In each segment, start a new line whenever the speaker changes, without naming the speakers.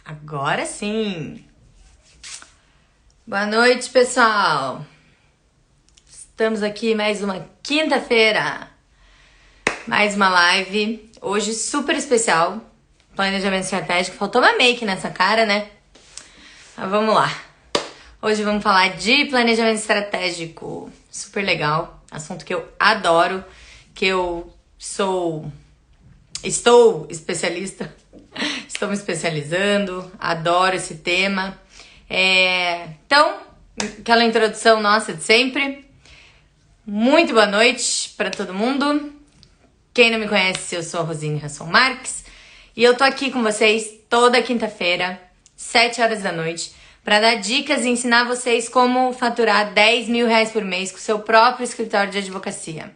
Agora sim! Boa noite, pessoal! Estamos aqui mais uma quinta-feira, mais uma live, hoje super especial, planejamento estratégico. Faltou uma make nessa cara, né? Mas vamos lá! Hoje vamos falar de planejamento estratégico, super legal, assunto que eu adoro, que eu estou especialista, estou me especializando, adoro esse tema. Então, aquela introdução nossa de sempre. Muito boa noite para todo mundo. Quem não me conhece, eu sou a Rosine Rasson Marques e eu tô aqui com vocês toda quinta-feira, 7 horas da noite, para dar dicas e ensinar vocês como faturar 10 mil reais por mês com o seu próprio escritório de advocacia.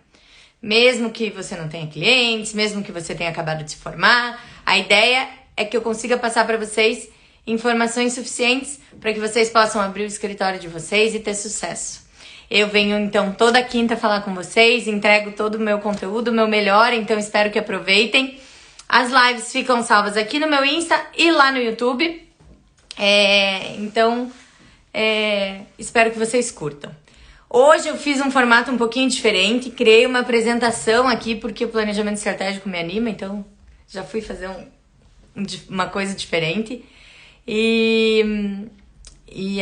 Mesmo que você não tenha clientes, mesmo que você tenha acabado de se formar, a ideia é que eu consiga passar para vocês informações suficientes para que vocês possam abrir o escritório de vocês e ter sucesso. Eu venho então toda quinta falar com vocês, entrego todo o meu conteúdo, o meu melhor, então espero que aproveitem. As lives ficam salvas aqui no meu Insta e lá no YouTube, espero que vocês curtam. Hoje eu fiz um formato um pouquinho diferente, criei uma apresentação aqui porque o planejamento estratégico me anima, então já fui fazer uma coisa diferente e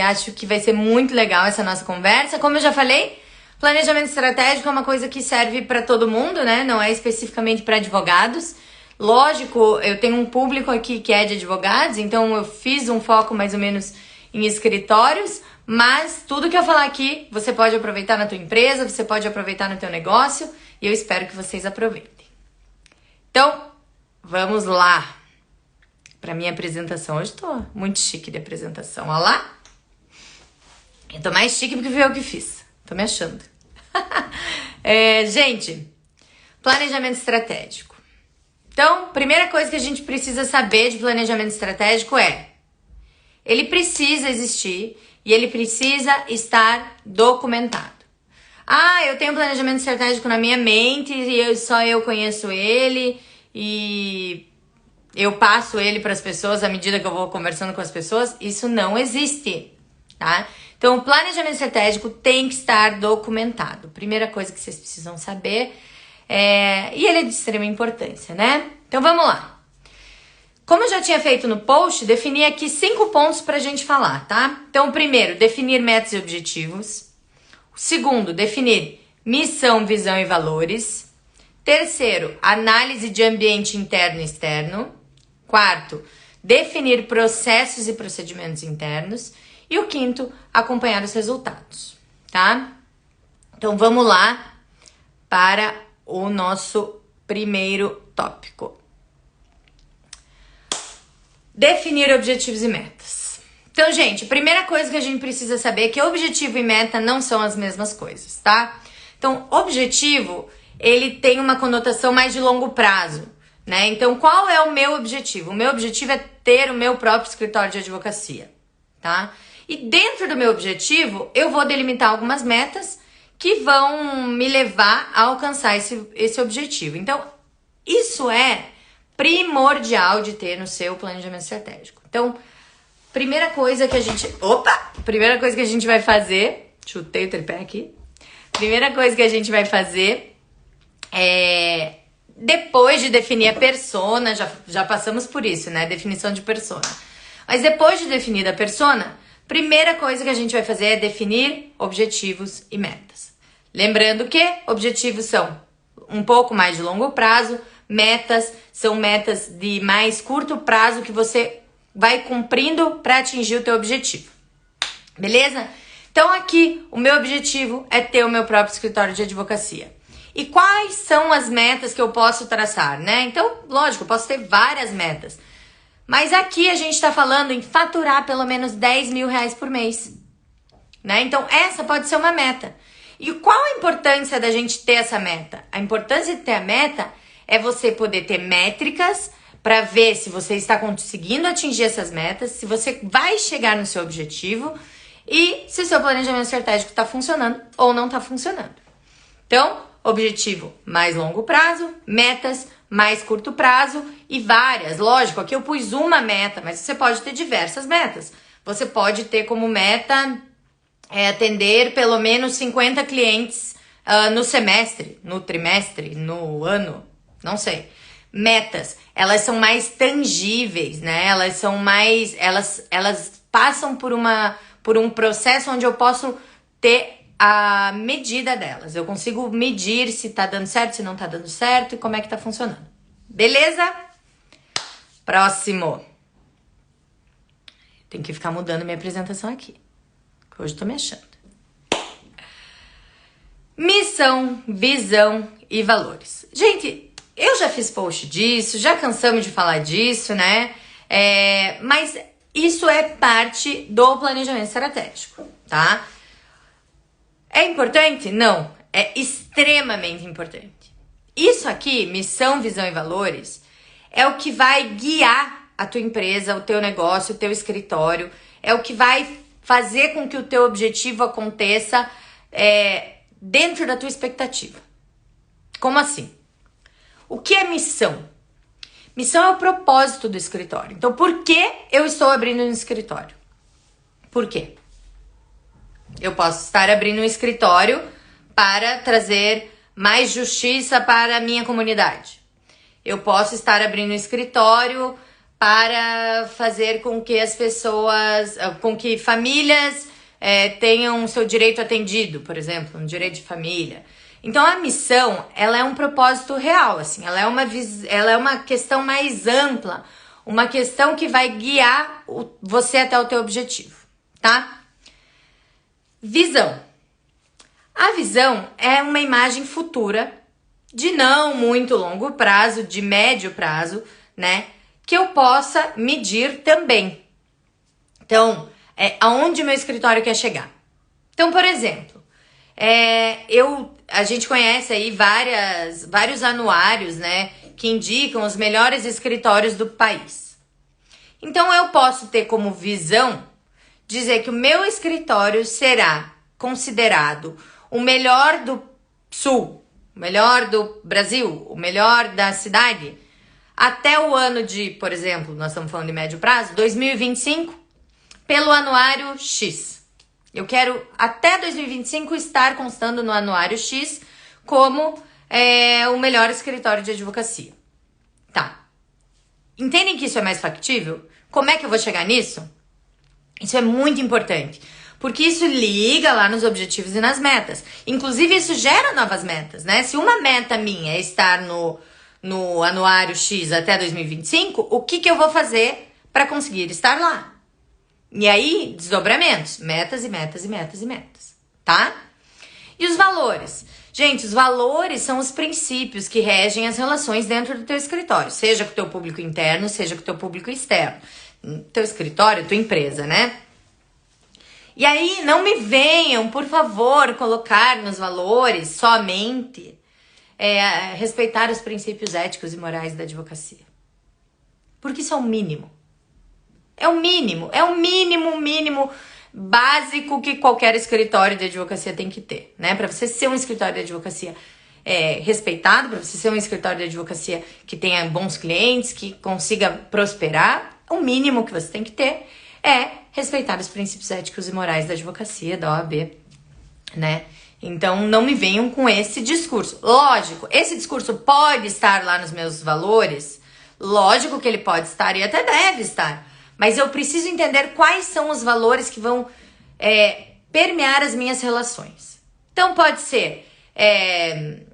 acho que vai ser muito legal essa nossa conversa. Como eu já falei, planejamento estratégico é uma coisa que serve para todo mundo, né? Não é especificamente para advogados. Lógico, eu tenho um público aqui que é de advogados, então eu fiz um foco mais ou menos em escritórios, mas tudo que eu falar aqui, você pode aproveitar na tua empresa, você pode aproveitar no teu negócio, e eu espero que vocês aproveitem. Então, vamos lá para minha apresentação. Hoje tô muito chique de apresentação, olha lá. Eu tô mais chique porque foi eu que fiz, tô me achando. Gente, planejamento estratégico. Então, primeira coisa que a gente precisa saber de planejamento estratégico ele precisa existir e ele precisa estar documentado. Eu tenho um planejamento estratégico na minha mente e só eu conheço ele e eu passo ele para as pessoas à medida que eu vou conversando com as pessoas. Isso não existe, tá? Então, o planejamento estratégico tem que estar documentado. Primeira coisa que vocês precisam saber e ele é de extrema importância, né? Então, vamos lá. Como eu já tinha feito no post, defini aqui 5 pontos pra gente falar, tá? Então, o primeiro, definir metas e objetivos. O segundo, definir missão, visão e valores. Terceiro, análise de ambiente interno e externo. Quarto, definir processos e procedimentos internos. E o quinto, acompanhar os resultados, tá? Então, vamos lá para o nosso primeiro tópico. Definir objetivos e metas. Então, gente, a primeira coisa que a gente precisa saber é que objetivo e meta não são as mesmas coisas, tá? Então, objetivo, ele tem uma conotação mais de longo prazo, né? Então, qual é o meu objetivo? O meu objetivo é ter o meu próprio escritório de advocacia, tá? E dentro do meu objetivo, eu vou delimitar algumas metas que vão me levar a alcançar esse objetivo. Então, isso é primordial de ter no seu planejamento estratégico. Então, primeira coisa que a gente vai fazer, chutei o tripé aqui. Primeira coisa que a gente vai fazer depois de definir a persona, já passamos por isso, né? Definição de persona. Mas depois de definir a persona, primeira coisa que a gente vai fazer é definir objetivos e metas. Lembrando que objetivos são um pouco mais de longo prazo, metas são metas de mais curto prazo que você vai cumprindo para atingir o teu objetivo. Beleza? Então aqui o meu objetivo é ter o meu próprio escritório de advocacia. E quais são as metas que eu posso traçar, né? Então, lógico, eu posso ter várias metas. Mas aqui a gente está falando em faturar pelo menos 10 mil reais por mês, né? Então essa pode ser uma meta. E qual a importância da gente ter essa meta? A importância de ter a meta é você poder ter métricas para ver se você está conseguindo atingir essas metas, se você vai chegar no seu objetivo e se o seu planejamento estratégico está funcionando ou não está funcionando. Então, objetivo mais longo prazo, metas mais curto prazo e várias. Lógico, aqui eu pus uma meta, mas você pode ter diversas metas. Você pode ter como meta atender pelo menos 50 clientes no semestre, no trimestre, no ano, não sei. Metas, elas são mais tangíveis, né? Elas são mais, elas passam por um processo onde eu posso ter a medida delas. Eu consigo medir se tá dando certo, se não tá dando certo e como é que tá funcionando. Beleza? Próximo. Tem que ficar mudando minha apresentação aqui, que hoje eu tô me achando. Missão, visão e valores. Gente, eu já fiz post disso, já cansamos de falar disso, né? Mas isso é parte do planejamento estratégico, tá? É importante? Não. É extremamente importante. Isso aqui, missão, visão e valores, é o que vai guiar a tua empresa, o teu negócio, o teu escritório. É o que vai fazer com que o teu objetivo aconteça dentro da tua expectativa. Como assim? O que é missão? Missão é o propósito do escritório. Então, por que eu estou abrindo um escritório? Por quê? Eu posso estar abrindo um escritório para trazer mais justiça para a minha comunidade. Eu posso estar abrindo um escritório para fazer com que as pessoas, com que famílias tenham seu direito atendido, por exemplo, um direito de família. Então a missão, ela é um propósito real, assim, ela é uma questão mais ampla, uma questão que vai guiar você até o teu objetivo, tá? Visão. A visão é uma imagem futura de não muito longo prazo, de médio prazo, né? Que eu possa medir também. Então, aonde meu escritório quer chegar. Então, por exemplo, a gente conhece aí vários anuários, né? Que indicam os melhores escritórios do país. Então, eu posso ter como visão dizer que o meu escritório será considerado o melhor do Sul, o melhor do Brasil, o melhor da cidade, até o ano de, por exemplo, nós estamos falando de médio prazo, 2025, pelo anuário X. Eu quero até 2025 estar constando no anuário X como o melhor escritório de advocacia. Tá. Entendem que isso é mais factível? Como é que eu vou chegar nisso? Isso é muito importante, porque isso liga lá nos objetivos e nas metas. Inclusive, isso gera novas metas, né? Se uma meta minha é estar no anuário X até 2025, o que eu vou fazer para conseguir estar lá? E aí, desdobramentos, metas e metas e metas e metas, tá? E os valores? Gente, os valores são os princípios que regem as relações dentro do teu escritório, seja com o teu público interno, seja com o teu público externo. Teu escritório, tua empresa, né? E aí, não me venham, por favor, colocar nos valores somente respeitar os princípios éticos e morais da advocacia. Porque isso é o mínimo. É o mínimo básico que qualquer escritório de advocacia tem que ter, né? Para você ser um escritório de advocacia respeitado, para você ser um escritório de advocacia que tenha bons clientes, que consiga prosperar, o mínimo que você tem que ter é respeitar os princípios éticos e morais da advocacia, da OAB, né? Então, não me venham com esse discurso. Lógico, esse discurso pode estar lá nos meus valores, lógico que ele pode estar e até deve estar, mas eu preciso entender quais são os valores que vão permear as minhas relações. Então, pode ser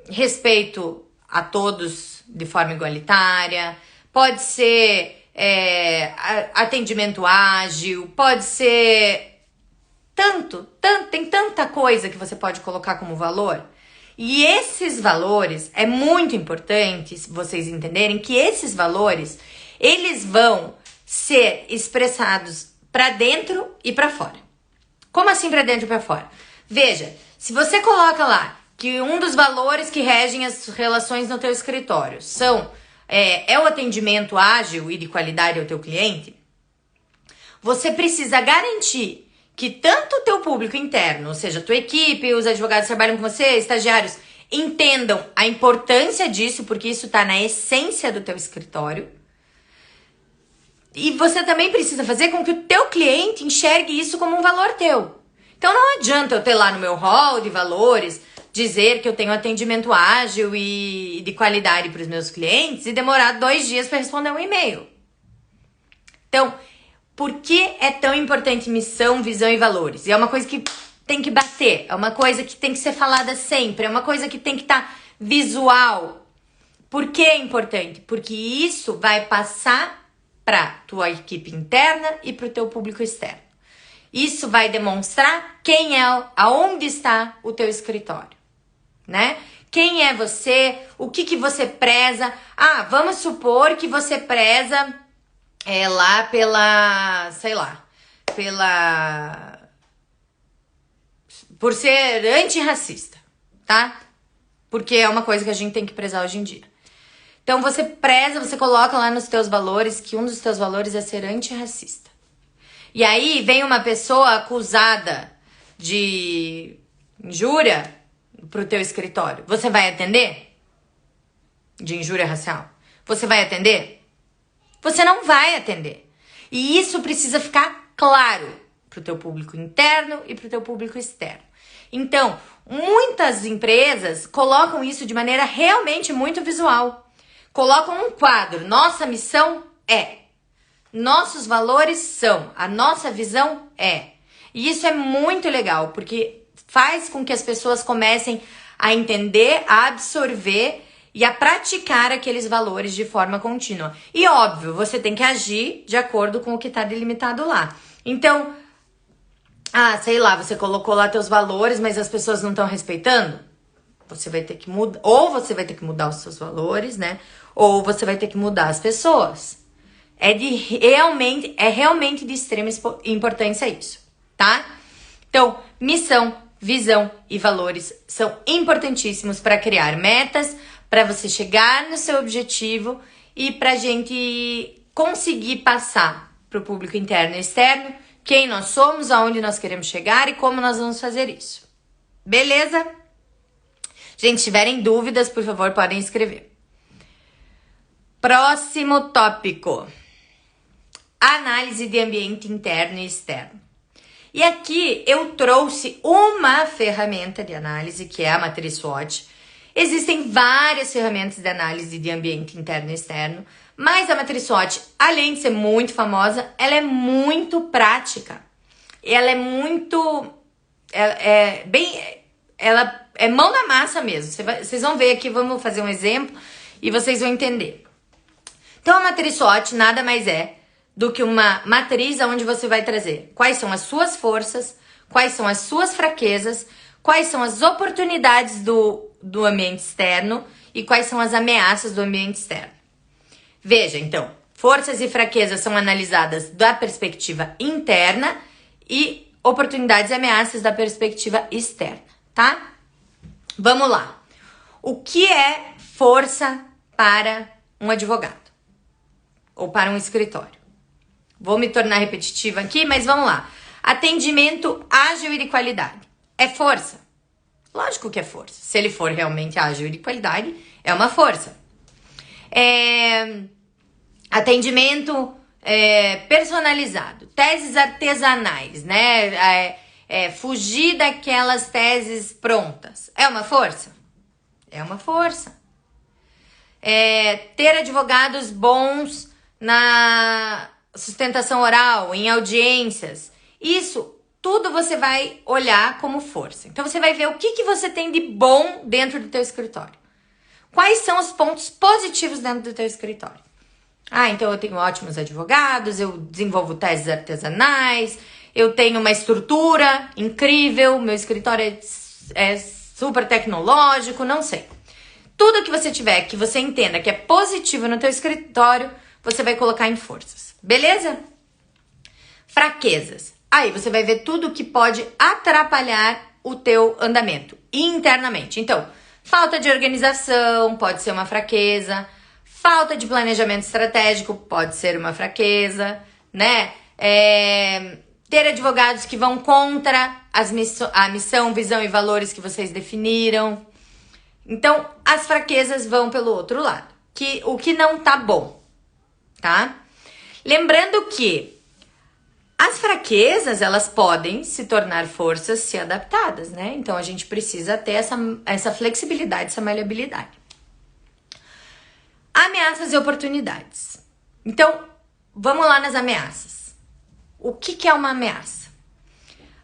respeito a todos de forma igualitária, pode ser atendimento ágil, pode ser tem tanta coisa que você pode colocar como valor. E esses valores, é muito importante vocês entenderem que esses valores, eles vão ser expressados para dentro e para fora. Como assim para dentro e para fora? Veja, se você coloca lá que um dos valores que regem as relações no teu escritório são o atendimento ágil e de qualidade ao teu cliente, você precisa garantir que tanto o teu público interno, ou seja, a tua equipe, os advogados que trabalham com você, estagiários, entendam a importância disso, porque isso está na essência do teu escritório, E você também precisa fazer com que o teu cliente enxergue isso como um valor teu. Então não adianta eu ter lá no meu hall de valores dizer que eu tenho atendimento ágil e de qualidade para os meus clientes e demorar 2 dias para responder um e-mail. Então, por que é tão importante missão, visão e valores? E é uma coisa que tem que bater, é uma coisa que tem que ser falada sempre, é uma coisa que tem que estar visual. Por que é importante? Porque isso vai passar para tua equipe interna e para o teu público externo. Isso vai demonstrar quem é, aonde está o teu escritório, né? Quem é você, o que você preza. Ah, vamos supor que você preza lá pela, sei lá, por ser antirracista, tá? Porque é uma coisa que a gente tem que prezar hoje em dia. Então você preza, você coloca lá nos teus valores que um dos teus valores é ser antirracista. E aí vem uma pessoa acusada de injúria pro teu escritório. Você vai atender? De injúria racial? Você vai atender? Você não vai atender. E isso precisa ficar claro pro teu público interno e pro teu público externo. Então, muitas empresas colocam isso de maneira realmente muito visual. Colocam um quadro, nossa missão é, nossos valores são, a nossa visão é. E isso é muito legal, porque faz com que as pessoas comecem a entender, a absorver e a praticar aqueles valores de forma contínua. E óbvio, você tem que agir de acordo com o que está delimitado lá. Então, sei lá, você colocou lá teus valores, mas as pessoas não estão respeitando? Você vai ter que mudar, ou você vai ter que mudar os seus valores, né? Ou você vai ter que mudar as pessoas. É realmente de extrema importância isso, tá? Então, missão, visão e valores são importantíssimos para criar metas, para você chegar no seu objetivo e para a gente conseguir passar para o público interno e externo quem nós somos, aonde nós queremos chegar e como nós vamos fazer isso. Beleza? Gente, se tiverem dúvidas, por favor, podem escrever. Próximo tópico. Análise de ambiente interno e externo. E aqui eu trouxe uma ferramenta de análise, que é a matriz SWOT. Existem várias ferramentas de análise de ambiente interno e externo, mas a matriz SWOT, além de ser muito famosa, ela é muito prática. Ela é muito... Ela é mão na massa mesmo. Vocês vão ver aqui, vamos fazer um exemplo e vocês vão entender. Então, a matriz SWOT nada mais é do que uma matriz onde você vai trazer quais são as suas forças, quais são as suas fraquezas, quais são as oportunidades do ambiente externo e quais são as ameaças do ambiente externo. Veja, então, forças e fraquezas são analisadas da perspectiva interna e oportunidades e ameaças da perspectiva externa, tá? Vamos lá. O que é força para um advogado? Ou para um escritório? Vou me tornar repetitiva aqui, mas vamos lá. Atendimento ágil e de qualidade. É força? Lógico que é força. Se ele for realmente ágil e de qualidade, é uma força. Atendimento personalizado. Teses artesanais, né? Fugir daquelas teses prontas. É uma força? É uma força. Ter advogados bons na sustentação oral, em audiências. Isso tudo você vai olhar como força. Então você vai ver o que você tem de bom dentro do teu escritório. Quais são os pontos positivos dentro do teu escritório? Então eu tenho ótimos advogados, eu desenvolvo teses artesanais, eu tenho uma estrutura incrível, meu escritório é super tecnológico, não sei. Tudo que você tiver, que você entenda que é positivo no teu escritório, você vai colocar em forças, beleza? Fraquezas. Aí você vai ver tudo que pode atrapalhar o teu andamento internamente. Então, falta de organização pode ser uma fraqueza, falta de planejamento estratégico pode ser uma fraqueza, né? Ter advogados que vão contra a missão, visão e valores que vocês definiram. Então, as fraquezas vão pelo outro lado, o que não tá bom, tá? Lembrando que as fraquezas, elas podem se tornar forças se adaptadas, né? Então, a gente precisa ter essa flexibilidade, essa maleabilidade. Ameaças e oportunidades. Então, vamos lá nas ameaças. O que é uma ameaça?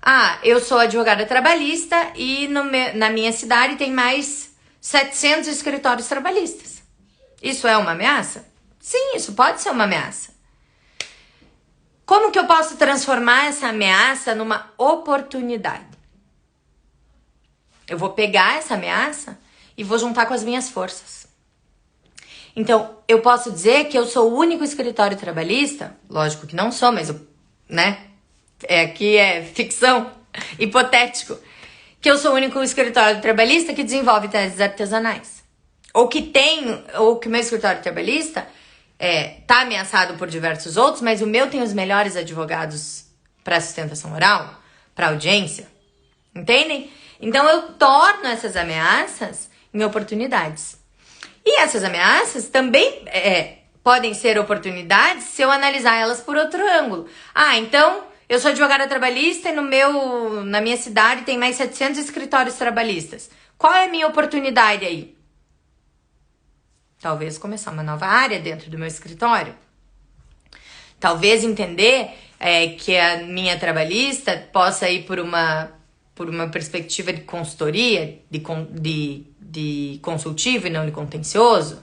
Ah, eu sou advogada trabalhista e na minha cidade tem mais 700 escritórios trabalhistas. Isso é uma ameaça? Sim, isso pode ser uma ameaça. Como que eu posso transformar essa ameaça numa oportunidade? Eu vou pegar essa ameaça e vou juntar com as minhas forças. Então, eu posso dizer que eu sou o único escritório trabalhista? Lógico que não sou, mas, né? Aqui é ficção, hipotético. Que eu sou o único escritório trabalhista que desenvolve teses artesanais. Ou que o meu escritório trabalhista tá ameaçado por diversos outros, mas o meu tem os melhores advogados para sustentação oral, para audiência. Entendem? Então, eu torno essas ameaças em oportunidades. E essas ameaças também podem ser oportunidades se eu analisar elas por outro ângulo. Ah, então eu sou advogada trabalhista e na minha cidade tem mais 700 escritórios trabalhistas. Qual é a minha oportunidade aí? Talvez começar uma nova área dentro do meu escritório. Talvez entender que a minha trabalhista possa ir por uma perspectiva de consultoria, de consultivo e não de contencioso.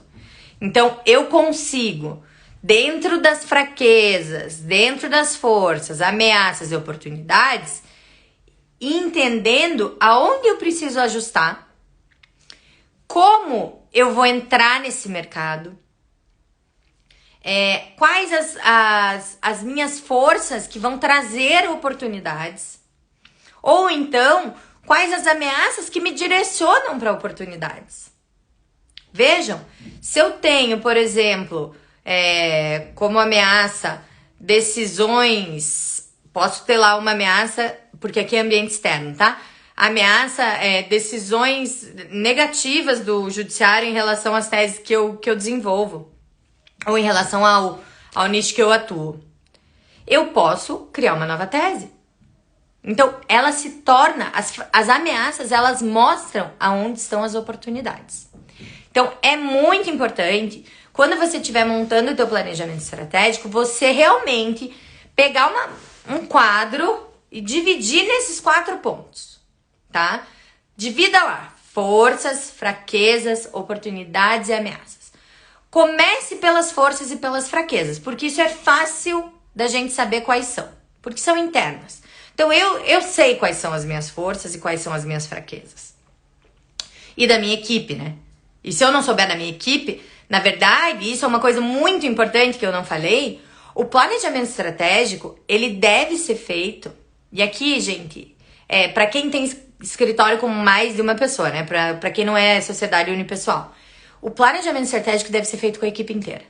Então, eu consigo, dentro das fraquezas, dentro das forças, ameaças e oportunidades, entendendo aonde eu preciso ajustar, como eu vou entrar nesse mercado, quais as minhas forças que vão trazer oportunidades, ou então, quais as ameaças que me direcionam para oportunidades. Vejam, se eu tenho, por exemplo, como ameaça decisões, posso ter lá uma ameaça, porque aqui é ambiente externo, tá? Ameaça decisões negativas do judiciário em relação às teses que eu desenvolvo, ou em relação ao nicho que eu atuo. Eu posso criar uma nova tese. Então, ela se torna, as ameaças, elas mostram aonde estão as oportunidades. Então, é muito importante, quando você estiver montando o teu planejamento estratégico, você realmente pegar um quadro e dividir nesses 4 pontos, tá? Divida lá, forças, fraquezas, oportunidades e ameaças. Comece pelas forças e pelas fraquezas, porque isso é fácil da gente saber quais são, porque são internas. Então, eu sei quais são as minhas forças e quais são as minhas fraquezas. E da minha equipe, né? E se eu não souber da minha equipe, na verdade, isso é uma coisa muito importante que eu não falei, o planejamento estratégico, ele deve ser feito, e aqui, gente, para quem tem escritório com mais de uma pessoa, né? Para quem não é sociedade unipessoal, o planejamento estratégico deve ser feito com a equipe inteira.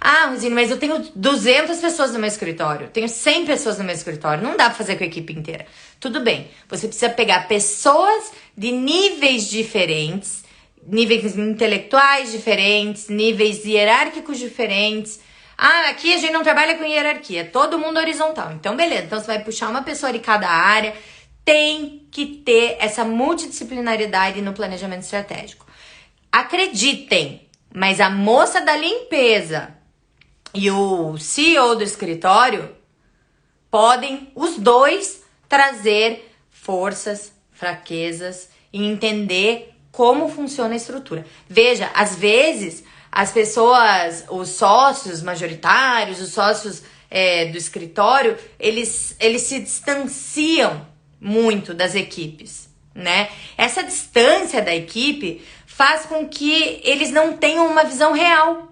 Ah, Rosine, mas eu tenho 200 pessoas no meu escritório, tenho 100 pessoas no meu escritório, não dá pra fazer com a equipe inteira. Tudo bem, você precisa pegar pessoas de níveis diferentes, níveis intelectuais diferentes, níveis hierárquicos diferentes. Ah, aqui a gente não trabalha com hierarquia, é todo mundo horizontal. Então, beleza, então você vai puxar uma pessoa de cada área, tem que ter essa multidisciplinaridade no planejamento estratégico. Acreditem, mas a moça da limpeza e o CEO do escritório podem, os dois, trazer forças, fraquezas e entender como funciona a estrutura. Veja, às vezes, as pessoas, os sócios majoritários, os sócios do escritório, eles se distanciam muito das equipes, né? Essa distância da equipe faz com que eles não tenham uma visão real.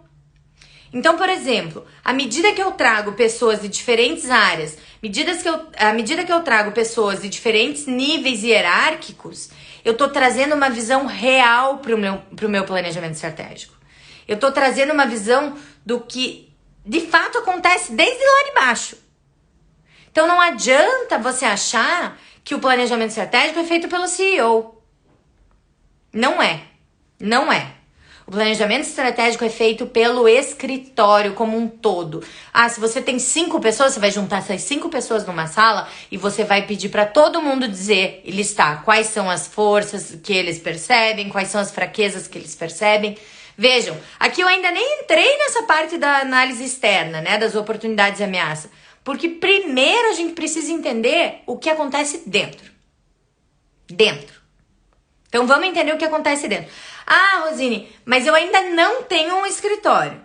Então, por exemplo, à medida que eu trago pessoas de diferentes áreas, à medida que eu trago pessoas de diferentes níveis hierárquicos, eu tô trazendo uma visão real pro meu planejamento estratégico. Eu tô trazendo uma visão do que de fato acontece desde lá de baixo. Então, não adianta você achar que o planejamento estratégico é feito pelo CEO. Não é. Não é. O planejamento estratégico é feito pelo escritório como um todo. Ah, se você tem 5 pessoas, você vai juntar essas 5 pessoas numa sala e você vai pedir para todo mundo dizer e listar quais são as forças que eles percebem, quais são as fraquezas que eles percebem. Vejam, aqui eu ainda nem entrei nessa parte da análise externa, né, das oportunidades e ameaças, porque primeiro a gente precisa entender o que acontece dentro. Então vamos entender o que acontece dentro. Ah, Rosine, mas eu ainda não tenho um escritório.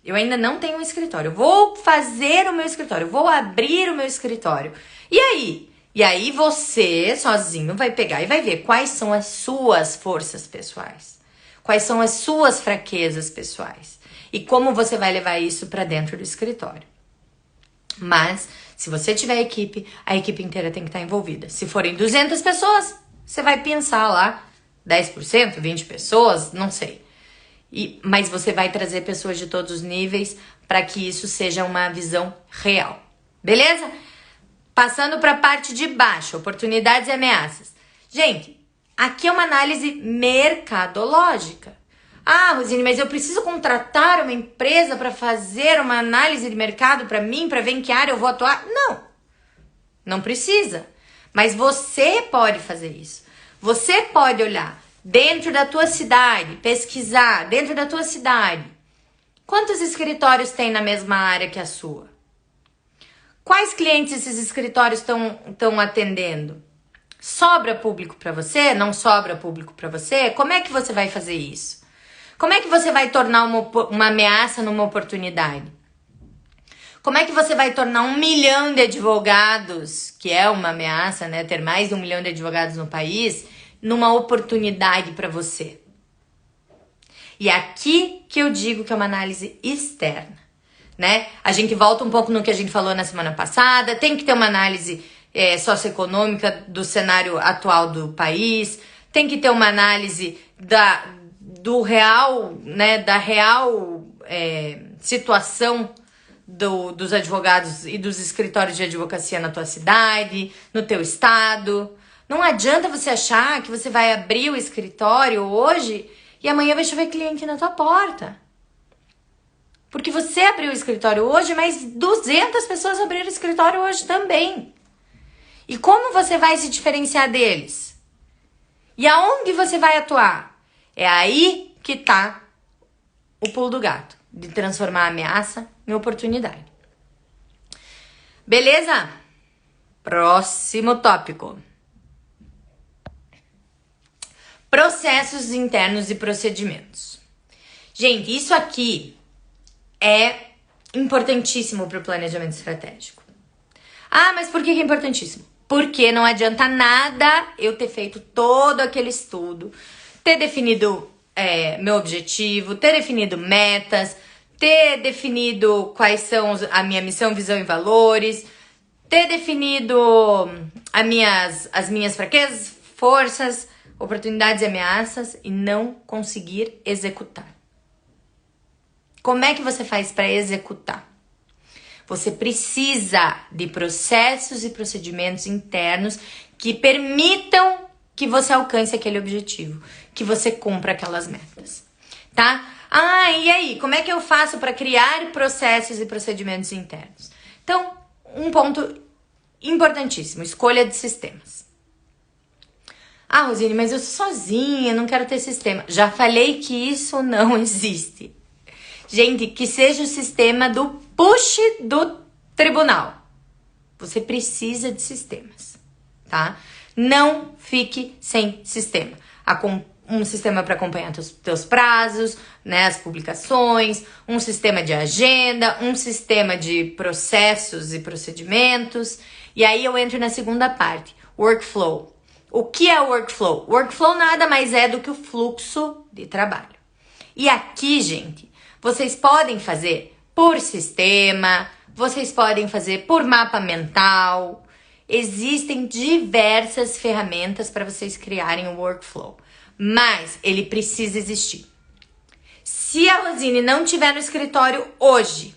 Eu vou fazer o meu escritório, vou abrir o meu escritório. E aí? E aí você, sozinho, vai pegar e vai ver quais são as suas forças pessoais. Quais são as suas fraquezas pessoais. E como você vai levar isso para dentro do escritório. Mas, se você tiver equipe, a equipe inteira tem que estar envolvida. Se forem 200 pessoas, você vai pensar lá 10%, 20 pessoas, não sei. Mas você vai trazer pessoas de todos os níveis para que isso seja uma visão real. Beleza? Passando para a parte de baixo, oportunidades e ameaças. Gente, aqui é uma análise mercadológica. Ah, Rosine, mas eu preciso contratar uma empresa para fazer uma análise de mercado para mim, para ver em que área eu vou atuar? Não precisa. Mas você pode fazer isso. Você pode olhar dentro da tua cidade, pesquisar dentro da tua cidade. Quantos escritórios tem na mesma área que a sua? Quais clientes esses escritórios estão atendendo? Sobra público para você? Não sobra público para você? Como é que você vai fazer isso? Como é que você vai tornar uma ameaça numa oportunidade? Como é que você vai tornar 1 milhão de advogados, que é uma ameaça, né? Ter mais de 1 milhão de advogados no país, numa oportunidade para você? E é aqui que eu digo que é uma análise externa, né? A gente volta um pouco no que a gente falou na semana passada, tem que ter uma análise socioeconômica do cenário atual do país, tem que ter uma análise do real, né, da real situação dos advogados e dos escritórios de advocacia na tua cidade, no teu estado. Não adianta você achar que você vai abrir o escritório hoje e amanhã vai chover cliente na tua porta. Porque você abriu o escritório hoje, mas 200 pessoas abriram o escritório hoje também. E como você vai se diferenciar deles? E aonde você vai atuar? É aí que tá o pulo do gato, de transformar a ameaça em oportunidade. Beleza? Próximo tópico. Processos internos e procedimentos. Gente, isso aqui é importantíssimo para o planejamento estratégico. Ah, mas por que é importantíssimo? Porque não adianta nada eu ter feito todo aquele estudo, ter definido meu objetivo, ter definido metas, ter definido quais são a minha missão, visão e valores, ter definido as minhas fraquezas, forças, oportunidades e ameaças e não conseguir executar. Como é que você faz para executar? Você precisa de processos e procedimentos internos que permitam que você alcance aquele objetivo, que você cumpra aquelas metas, tá? Ah, e aí, como é que eu faço para criar processos e procedimentos internos? Então, um ponto importantíssimo, escolha de sistemas. Ah, Rosine, mas eu sou sozinha, não quero ter sistema. Já falei que isso não existe. Gente, que seja o sistema do push do tribunal. Você precisa de sistemas, tá? Não fique sem sistema. Um sistema para acompanhar teus prazos, né, as publicações, um sistema de agenda, um sistema de processos e procedimentos. E aí eu entro na segunda parte, workflow. O que é workflow? Workflow nada mais é do que o fluxo de trabalho. E aqui, gente, vocês podem fazer por sistema, vocês podem fazer por mapa mental. Existem diversas ferramentas para vocês criarem um workflow, mas ele precisa existir. Se a Rosine não estiver no escritório hoje,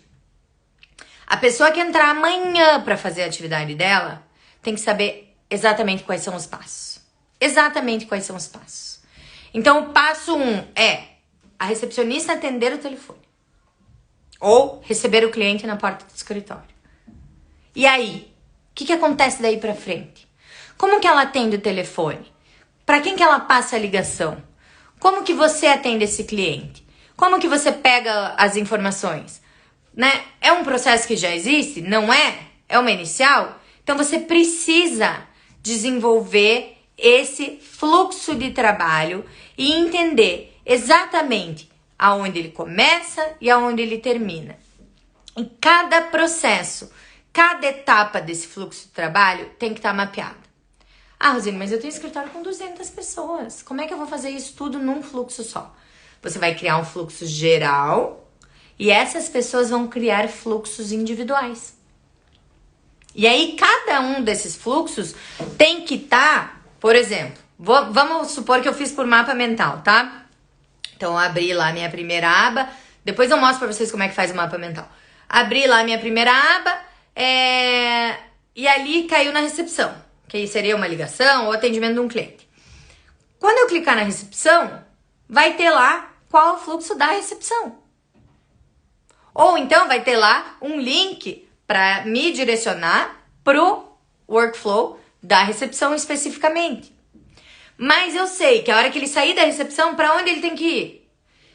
a pessoa que entrar amanhã para fazer a atividade dela tem que saber exatamente quais são os passos. Exatamente quais são os passos. Então, o passo 1 é a recepcionista atender o telefone. Ou receber o cliente na porta do escritório. E aí? O que acontece daí pra frente? Como que ela atende o telefone? Para quem que ela passa a ligação? Como que você atende esse cliente? Como que você pega as informações? Né? É um processo que já existe? Não é? É uma inicial? Então você precisa desenvolver esse fluxo de trabalho e entender exatamente aonde ele começa e aonde ele termina. Em cada processo, cada etapa desse fluxo de trabalho tem que estar mapeada. Ah, Rosine, mas eu tenho escritório com 200 pessoas. Como é que eu vou fazer isso tudo num fluxo só? Você vai criar um fluxo geral e essas pessoas vão criar fluxos individuais. E aí, cada um desses fluxos tem que estar, por exemplo, vamos supor que eu fiz por mapa mental, tá? Então, eu abri lá a minha primeira aba. Depois eu mostro pra vocês como é que faz o mapa mental. Abri lá a minha primeira aba e ali caiu na recepção, que seria uma ligação ou atendimento de um cliente. Quando eu clicar na recepção, vai ter lá qual é o fluxo da recepção. Ou então vai ter lá um link para me direcionar pro workflow da recepção especificamente. Mas eu sei que a hora que ele sair da recepção, para onde ele tem que ir?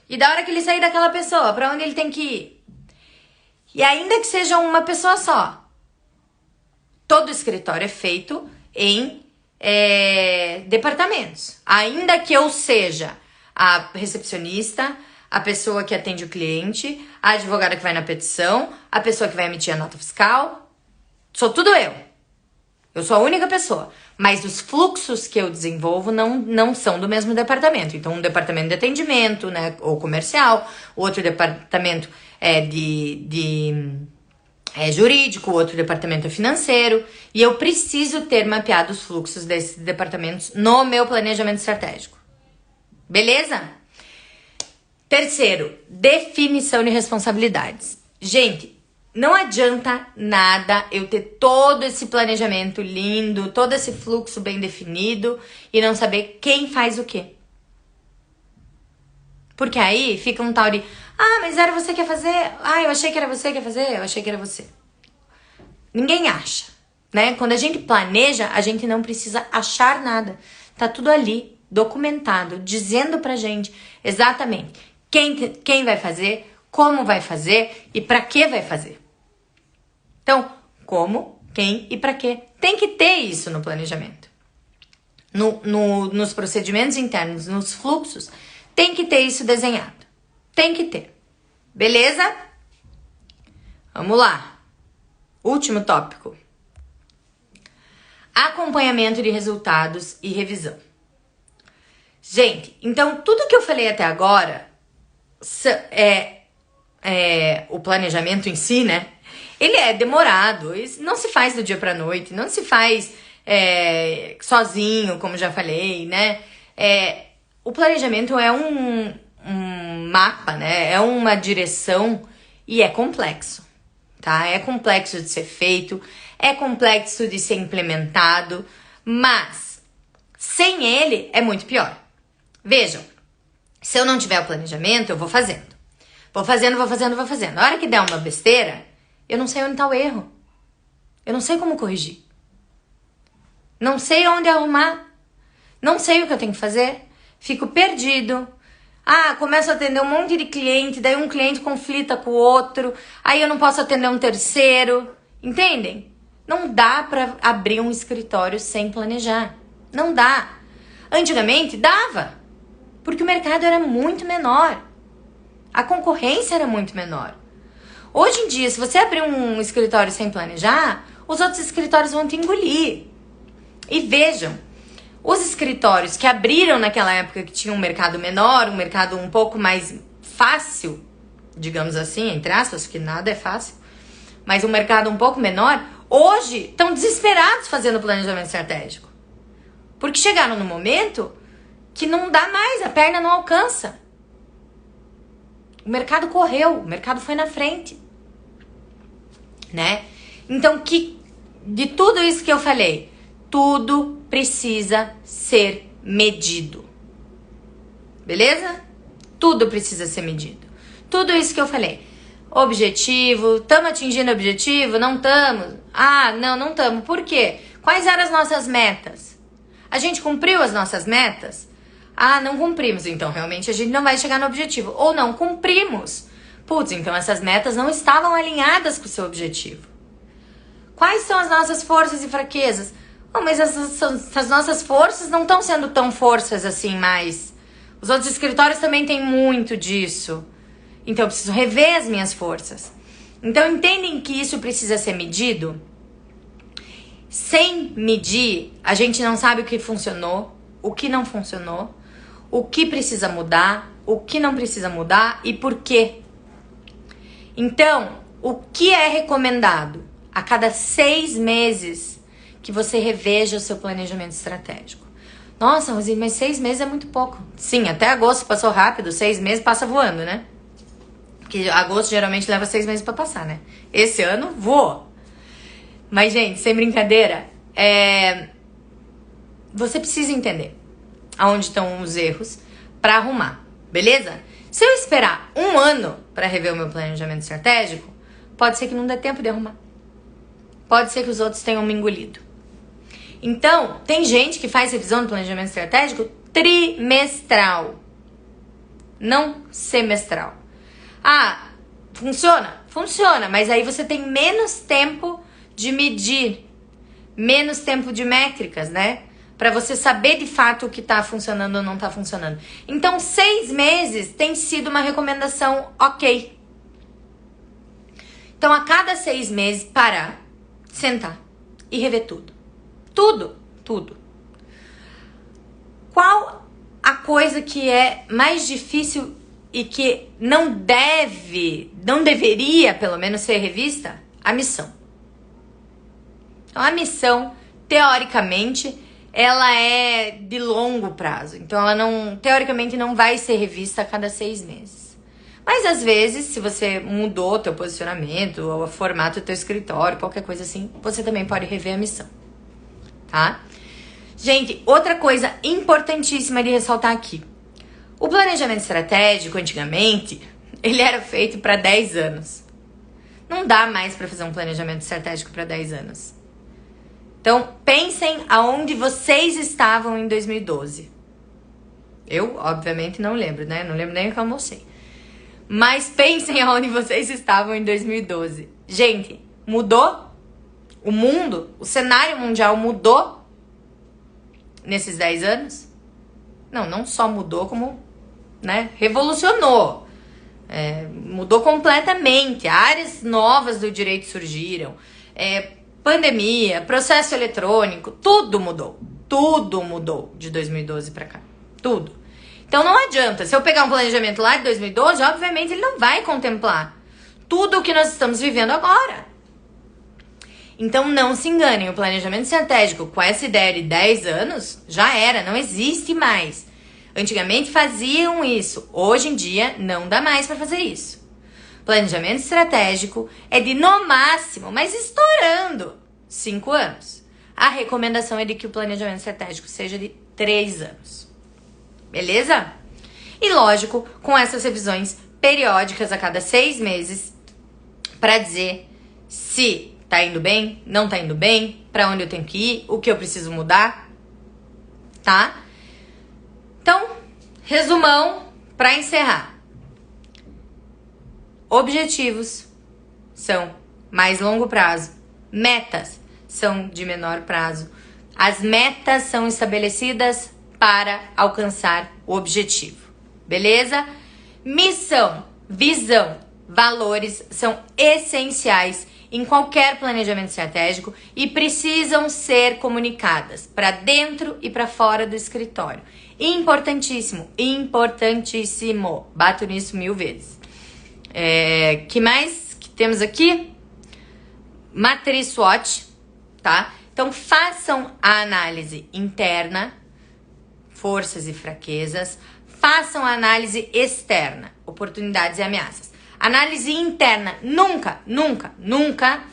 E da hora que ele sair daquela pessoa, para onde ele tem que ir? E ainda que seja uma pessoa só, todo escritório é feito em departamentos. Ainda que eu seja a recepcionista, a pessoa que atende o cliente, a advogada que vai na petição, a pessoa que vai emitir a nota fiscal, sou tudo eu. Eu sou a única pessoa. Mas os fluxos que eu desenvolvo não são do mesmo departamento. Então, um departamento de atendimento, né, ou comercial, outro departamento jurídico, outro departamento é financeiro. E eu preciso ter mapeado os fluxos desses departamentos no meu planejamento estratégico. Beleza? Terceiro, definição de responsabilidades. Gente, não adianta nada eu ter todo esse planejamento lindo, todo esse fluxo bem definido e não saber quem faz o quê. Porque aí fica um tal de, mas era você que ia fazer? Eu achei que era você que ia fazer, eu achei que era você. Ninguém acha, né? Quando a gente planeja, a gente não precisa achar nada. Tá tudo ali, documentado, dizendo pra gente exatamente quem vai fazer, como vai fazer e pra que vai fazer. Então, como, quem e pra quê? Tem que ter isso no planejamento. Nos procedimentos internos, nos fluxos, tem que ter isso desenhado. Tem que ter. Beleza? Vamos lá. Último tópico. Acompanhamento de resultados e revisão. Gente, então tudo que eu falei até agora o planejamento em si, né? Ele é demorado, não se faz do dia pra noite, não se faz sozinho, como já falei, né? O planejamento é um mapa, né? É uma direção e é complexo, tá? É complexo de ser feito, é complexo de ser implementado, mas sem ele é muito pior. Vejam, se eu não tiver o planejamento, eu vou fazendo. Vou fazendo. A hora que der uma besteira, eu não sei onde tá o erro. Eu não sei como corrigir. Não sei onde arrumar. Não sei o que eu tenho que fazer. Fico perdido. Começo a atender um monte de cliente, daí um cliente conflita com o outro, aí eu não posso atender um terceiro. Entendem? Não dá pra abrir um escritório sem planejar. Não dá. Antigamente dava, porque o mercado era muito menor. A concorrência era muito menor. Hoje em dia, se você abrir um escritório sem planejar, os outros escritórios vão te engolir. E vejam, os escritórios que abriram naquela época que tinha um mercado menor, um mercado um pouco mais fácil, digamos assim, entre aspas, que nada é fácil, mas um mercado um pouco menor, hoje estão desesperados fazendo planejamento estratégico. Porque chegaram no momento que não dá mais, a perna não alcança. O mercado correu, o mercado foi na frente, né? Então, de tudo isso que eu falei, tudo precisa ser medido. Beleza? tudo precisa ser medido. Tudo isso que eu falei. Objetivo, estamos atingindo o objetivo? Não estamos? Ah, não estamos. Por quê? Quais eram as nossas metas? A gente cumpriu as nossas metas? Ah, não cumprimos. Então, realmente, a gente não vai chegar no objetivo. Ou não cumprimos. Putz, então essas metas não estavam alinhadas com o seu objetivo. Quais são as nossas forças e fraquezas? Oh, mas essas nossas forças não estão sendo tão forças assim mais. Os outros escritórios também têm muito disso. Então eu preciso rever as minhas forças. Então entendem que isso precisa ser medido? Sem medir, a gente não sabe o que funcionou, o que não funcionou, o que precisa mudar, o que não precisa mudar e por quê. Então, o que é recomendado? A cada 6 meses que você reveja o seu planejamento estratégico. Nossa, Rosine, mas 6 meses é muito pouco. Sim, até agosto passou rápido, 6 meses passa voando, né? Porque agosto geralmente leva 6 meses pra passar, né? Esse ano voou. Mas, gente, sem brincadeira, você precisa entender aonde estão os erros pra arrumar, beleza? Se eu esperar 1 ano pra rever o meu planejamento estratégico, pode ser que não dê tempo de arrumar. Pode ser que os outros tenham me engolido. Então, tem gente que faz revisão do planejamento estratégico trimestral, não semestral. Ah, funciona? Funciona, mas aí você tem menos tempo de medir, menos tempo de métricas, né? Pra você saber de fato o que tá funcionando ou não tá funcionando. Então, 6 meses tem sido uma recomendação ok. Então, a cada 6 meses, parar, sentar e rever tudo. Tudo. Qual a coisa que é mais difícil e que não deveria, pelo menos, ser revista? A missão. Então, a missão, teoricamente, ela é de longo prazo. Então, ela teoricamente, não vai ser revista a cada 6 meses. Mas, às vezes, se você mudou o teu posicionamento, ou o formato do teu escritório, qualquer coisa assim, você também pode rever a missão, tá? Gente, outra coisa importantíssima de ressaltar aqui. O planejamento estratégico, antigamente, ele era feito para 10 anos. Não dá mais para fazer um planejamento estratégico para 10 anos. Então, pensem aonde vocês estavam em 2012. Eu, obviamente, não lembro, né? Não lembro nem o que eu almocei. Mas pensem aonde vocês estavam em 2012. Gente, mudou? O mundo, o cenário mundial mudou nesses 10 anos? Não só mudou, como, né, revolucionou. Mudou completamente. Áreas novas do direito surgiram. Pandemia, processo eletrônico, tudo mudou. Tudo mudou de 2012 pra cá. Tudo. Então não adianta. Se eu pegar um planejamento lá de 2012, obviamente ele não vai contemplar tudo o que nós estamos vivendo agora. Então não se enganem, o planejamento estratégico com essa ideia de 10 anos já era, não existe mais. Antigamente faziam isso, hoje em dia não dá mais para fazer isso. Planejamento estratégico é de no máximo, mas estourando, 5 anos. A recomendação é de que o planejamento estratégico seja de 3 anos. Beleza? E lógico, com essas revisões periódicas a cada 6 meses para dizer se tá indo bem, não tá indo bem, pra onde eu tenho que ir, o que eu preciso mudar, tá? Então, resumão pra encerrar. Objetivos são mais longo prazo, metas são de menor prazo. As metas são estabelecidas para alcançar o objetivo, beleza? Missão, visão, valores são essenciais em qualquer planejamento estratégico e precisam ser comunicadas para dentro e para fora do escritório. Importantíssimo, importantíssimo. Bato nisso 1000 vezes. Que mais que temos aqui? Matriz SWOT, tá? Então façam a análise interna, forças e fraquezas. Façam a análise externa, oportunidades e ameaças. Análise interna, nunca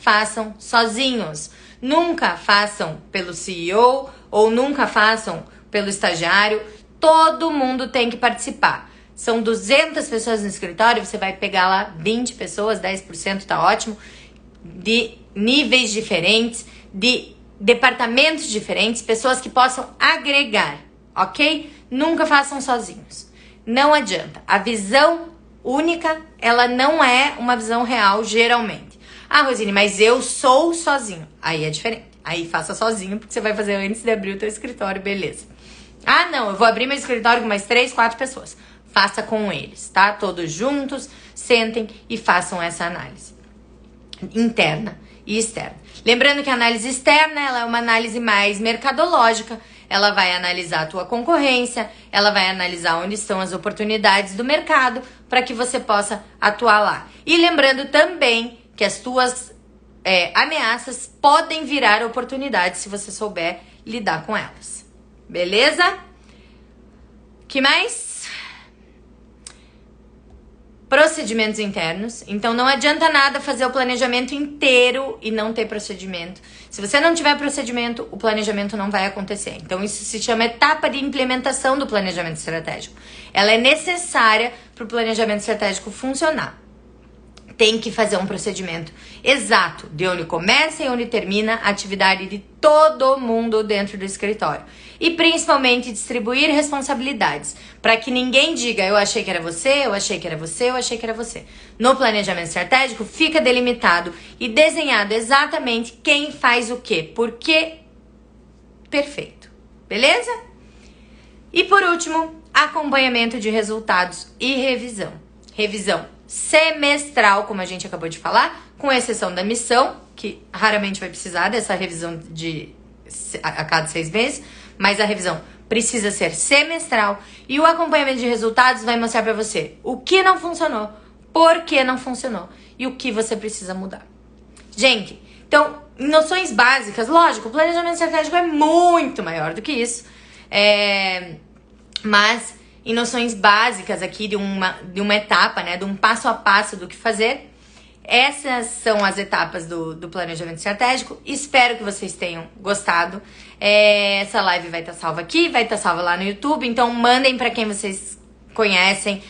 façam sozinhos. Nunca façam pelo CEO ou nunca façam pelo estagiário. Todo mundo tem que participar. São 200 pessoas no escritório, você vai pegar lá 20 pessoas, 10% tá ótimo, de níveis diferentes, de departamentos diferentes, pessoas que possam agregar, ok? Nunca façam sozinhos. Não adianta. A visão única, ela não é uma visão real, geralmente. Ah, Rosine, mas eu sou sozinho. Aí é diferente. Aí faça sozinho, porque você vai fazer antes de abrir o teu escritório, beleza. Ah, não, eu vou abrir meu escritório com mais 3, 4 pessoas. Faça com eles, tá? Todos juntos, sentem e façam essa análise interna e externa. Lembrando que a análise externa, ela é uma análise mais mercadológica. Ela vai analisar a tua concorrência, ela vai analisar onde estão as oportunidades do mercado para que você possa atuar lá. E lembrando também que as tuas ameaças podem virar oportunidades se você souber lidar com elas. Beleza? Que mais? Procedimentos internos. Então não adianta nada fazer o planejamento inteiro e não ter procedimento. Se você não tiver procedimento, o planejamento não vai acontecer. Então isso se chama etapa de implementação do planejamento estratégico. Ela é necessária para o planejamento estratégico funcionar. Tem que fazer um procedimento exato de onde começa e onde termina a atividade de todo mundo dentro do escritório. E principalmente distribuir responsabilidades, para que ninguém diga eu achei que era você, eu achei que era você, eu achei que era você. No planejamento estratégico fica delimitado e desenhado exatamente quem faz o quê, por quê. Perfeito. Beleza? E por último, acompanhamento de resultados e revisão. Revisão semestral, como a gente acabou de falar, com exceção da missão, que raramente vai precisar dessa revisão a cada 6 meses, mas a revisão precisa ser semestral e o acompanhamento de resultados vai mostrar para você o que não funcionou, por que não funcionou e o que você precisa mudar. Gente, então, em noções básicas, lógico, o planejamento estratégico é muito maior do que isso, mas em noções básicas aqui de uma etapa, né, de um passo a passo do que fazer. Essas são as etapas do planejamento estratégico. Espero que vocês tenham gostado. Essa live vai estar salva aqui, vai estar salva lá no YouTube. Então mandem para quem vocês conhecem,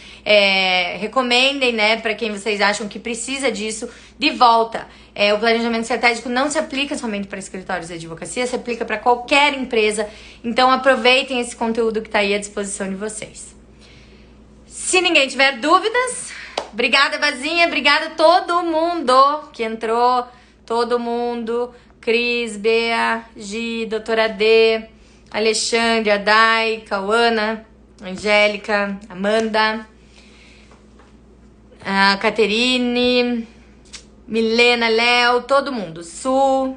recomendem, né, para quem vocês acham que precisa disso de volta. O planejamento estratégico não se aplica somente para escritórios de advocacia, se aplica para qualquer empresa. Então aproveitem esse conteúdo que está aí à disposição de vocês. Se ninguém tiver dúvidas, obrigada, Vazinha, obrigada a todo mundo que entrou, todo mundo, Cris, Bea, Gi, Doutora D, Alexandre, Adai, Cauana, Angélica, Amanda, a Caterine, Milena, Léo, todo mundo, Su,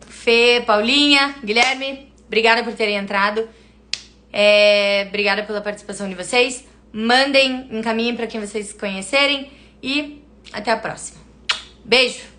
Fê, Paulinha, Guilherme, obrigada por terem entrado, obrigada pela participação de vocês, mandem, encaminhem para quem vocês conhecerem e até a próxima. Beijo!